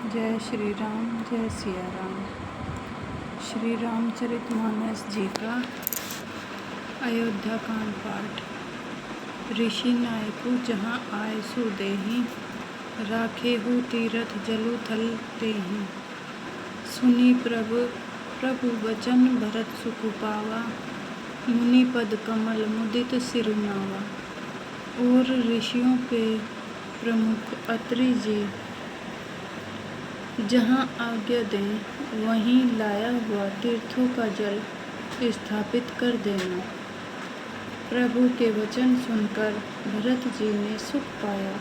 जय श्री राम, जय सिया राम। श्री रामचरितमानस जी का अयोध्या कांड पाठ। ऋषि नायकु जहाँ आए सो देहि, राखे हो तीरथ जलु थल तेहि। सुनी प्रभु वचन भरत सुख पावा, मुनि पद कमल मुदित सिरुनावा। और ऋषियों के प्रमुख अत्रि जी जहाँ आज्ञा दें वहीं लाया हुआ तीर्थों का जल स्थापित कर देना। प्रभु के वचन सुनकर भरत जी ने सुख पाया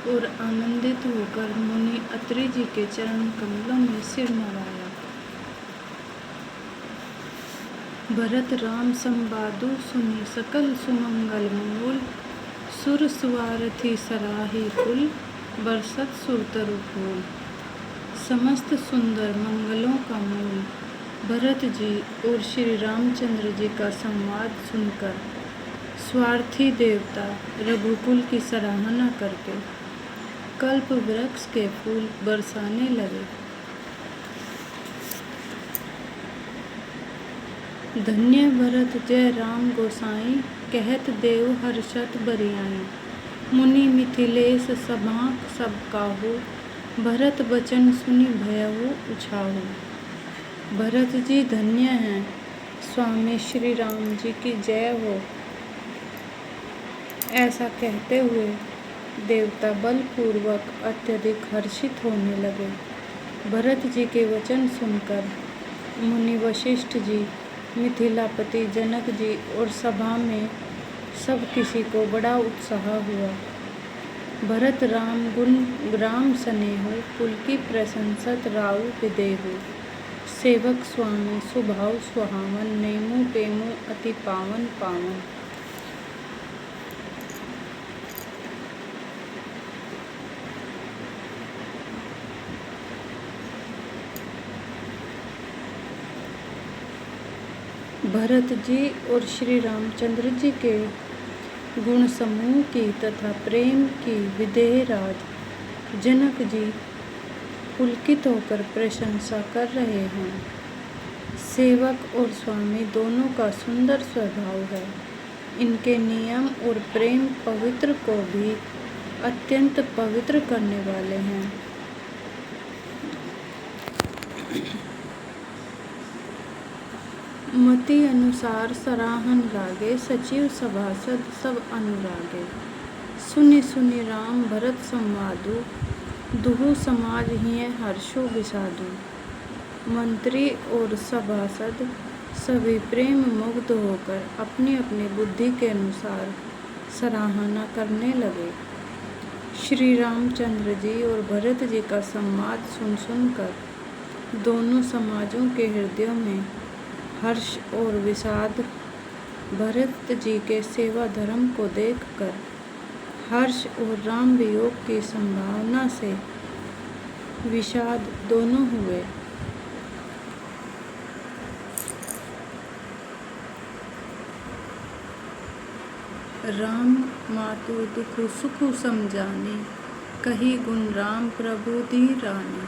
और आनंदित होकर मुनि अत्रि जी के चरण कमलों में सिर नवाया। भरत राम संवादु सुनी सकल सुमंगल मूल, सुर सुवारथी सराही कुल, बरसत सुरतरु फूल। समस्त सुंदर मंगलों का मूल भरत जी और श्री रामचंद्र जी का संवाद सुनकर स्वार्थी देवता रघुकुल की सराहना करके कल्प वृक्ष के फूल बरसाने लगे। धन्य भरत जय राम गोसाई, कहत देव हर्षत बरियाई। मुनि मिथिलेश सभांक सब काहू, भरत बचन सुनि भयउ उछाहु। भरत जी धन्य हैं, स्वामी श्री राम जी की जय हो। ऐसा कहते हुए देवता बलपूर्वक अत्यधिक हर्षित होने लगे। भरत जी के वचन सुनकर मुनि वशिष्ठ जी, मिथिलापति जनक जी और सभा में सब किसी को बड़ा उत्साह हुआ। भरत राम गुण ग्राम स्नेहु, पुलकी प्रशंसत राउ विदेहु। सेवक स्वामी स्वभाव सुहावन, नेमु टेमु अति पावन पावन। भरत जी और श्री रामचंद्र जी के गुण समूह की तथा प्रेम की विदेह राज जनक जी पुलकित होकर प्रशंसा कर रहे हैं। सेवक और स्वामी दोनों का सुंदर स्वभाव है। इनके नियम और प्रेम पवित्र को भी अत्यंत पवित्र करने वाले हैं। मति अनुसार सराहन लागे, सचिव सभासद सब अनुरागे। सुनि सुनि राम भरत संवादु, दुहु समाज हिय हर्षो विषादु। मंत्री और सभासद सभी प्रेम मुग्ध होकर अपनी अपनी बुद्धि के अनुसार सराहना करने लगे। श्री रामचंद्र जी और भरत जी का संवाद सुन सुनकर दोनों समाजों के हृदयों में हर्ष और विषाद, भरत जी के सेवा धर्म को देखकर हर्ष और राम वियोग की संभावना से विषाद दोनों हुए। राम मातु दुख सुख समझाने, कही गुण राम प्रभु धीराने।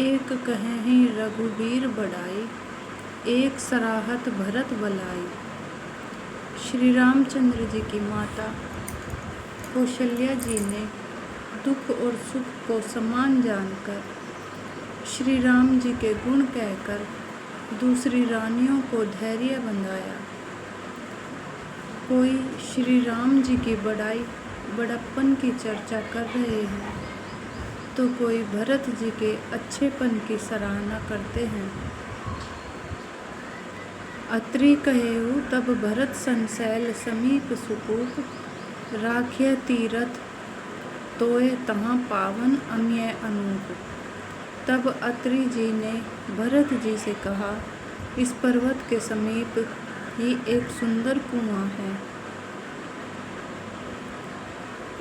एक कहेहि रघुबीर बड़ाई, एक सराहत भरत बलाई। श्री रामचंद्र जी की माता कौशल्या जी ने दुख और सुख को समान जानकर श्री राम जी के गुण कहकर दूसरी रानियों को धैर्य बंधाया। कोई श्री राम जी की बड़ाई बड़प्पन की चर्चा कर रहे हैं तो कोई भरत जी के अच्छेपन की सराहना करते हैं। अत्रि कहेउ तब भरत संशैल समीप सुकूप, राख्य तीरथ तोय तहाँ पावन अम्य अनूप। तब अत्रि जी ने भरत जी से कहा, इस पर्वत के समीप ही एक सुंदर कुआं है।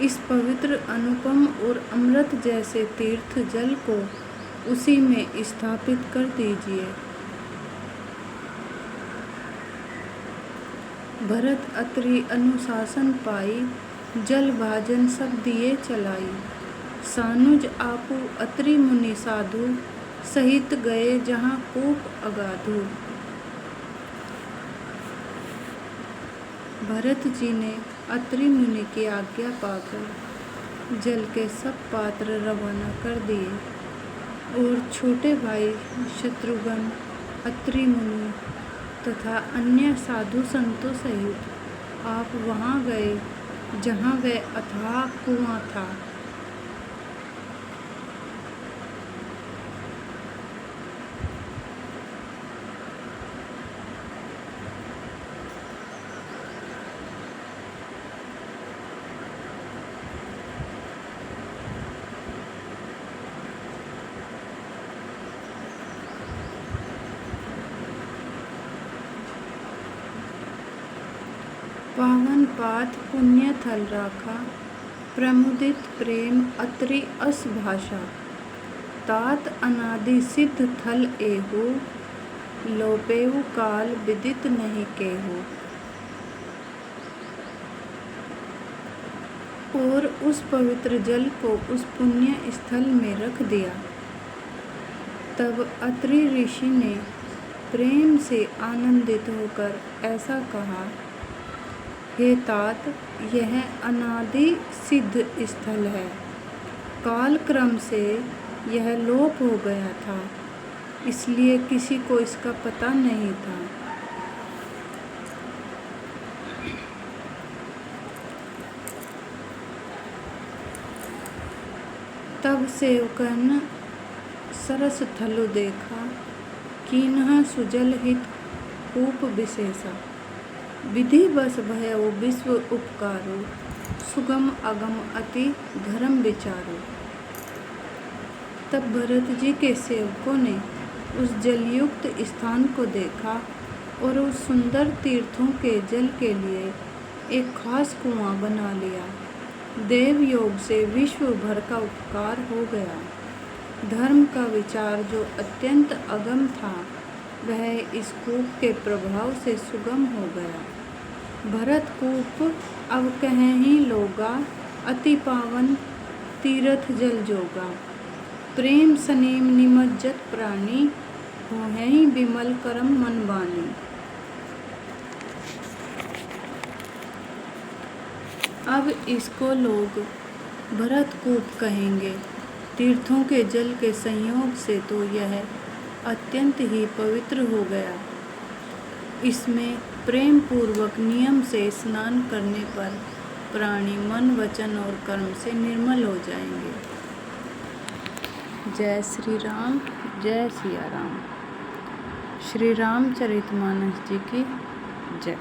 इस पवित्र अनुपम और अमृत जैसे तीर्थ जल को उसी में स्थापित कर दीजिए। भरत अत्रि अनुशासन पाई, जल भाजन सब दिए चलाई। सानुज आपू अत्रि मुनि साधु, सहित गए जहाँ कूप अगाधु। भरत जी ने अत्रि मुनि की आज्ञा पाकर जल के सब पात्र रवाना कर दिए और छोटे भाई शत्रुघ्न, अत्रि मुनि तथा अन्य साधु संतों सहित आप वहाँ गए जहाँ वह अथाह कुआं था। पावन पात पुण्य थल राखा, प्रमुदित प्रेम अत्रि अस भाषा। तात अनादि सिद्ध थल एहु, लोपेउ काल विदित नहीं केहु। और उस पवित्र जल को उस पुण्य स्थल में रख दिया। तब अत्रि ऋषि ने प्रेम से आनंदित होकर ऐसा कहा, हे तात, यह अनादि सिद्ध स्थल है। काल क्रम से यह लोप हो गया था, इसलिए किसी को इसका पता नहीं था। तब सेवकन सरस थलु देखा, कीन्ह सुजल हित कूप विशेषा। विधि बस भयो विश्व उपकारो, सुगम अगम अति धर्म विचारो। तब भरत जी के सेवकों ने उस जलयुक्त स्थान को देखा और उस सुंदर तीर्थों के जल के लिए एक खास कुआं बना लिया। देव योग से विश्व भर का उपकार हो गया। धर्म का विचार जो अत्यंत अगम था, वह इस कूप के प्रभाव से सुगम हो गया। भरत कूप अब कहीं लोगा, अति पावन तीर्थ जल जोगा। प्रेम सनेम निमज्जत प्राणी, होहै विमल करम मन बानी। अब इसको लोग भरत कूप कहेंगे। तीर्थों के जल के संयोग से तो यह अत्यंत ही पवित्र हो गया। इसमें प्रेम पूर्वक नियम से स्नान करने पर प्राणी मन, वचन और कर्म से निर्मल हो जाएंगे। जय श्री राम, जय सिया राम। श्री रामचरितमानस जी की जय।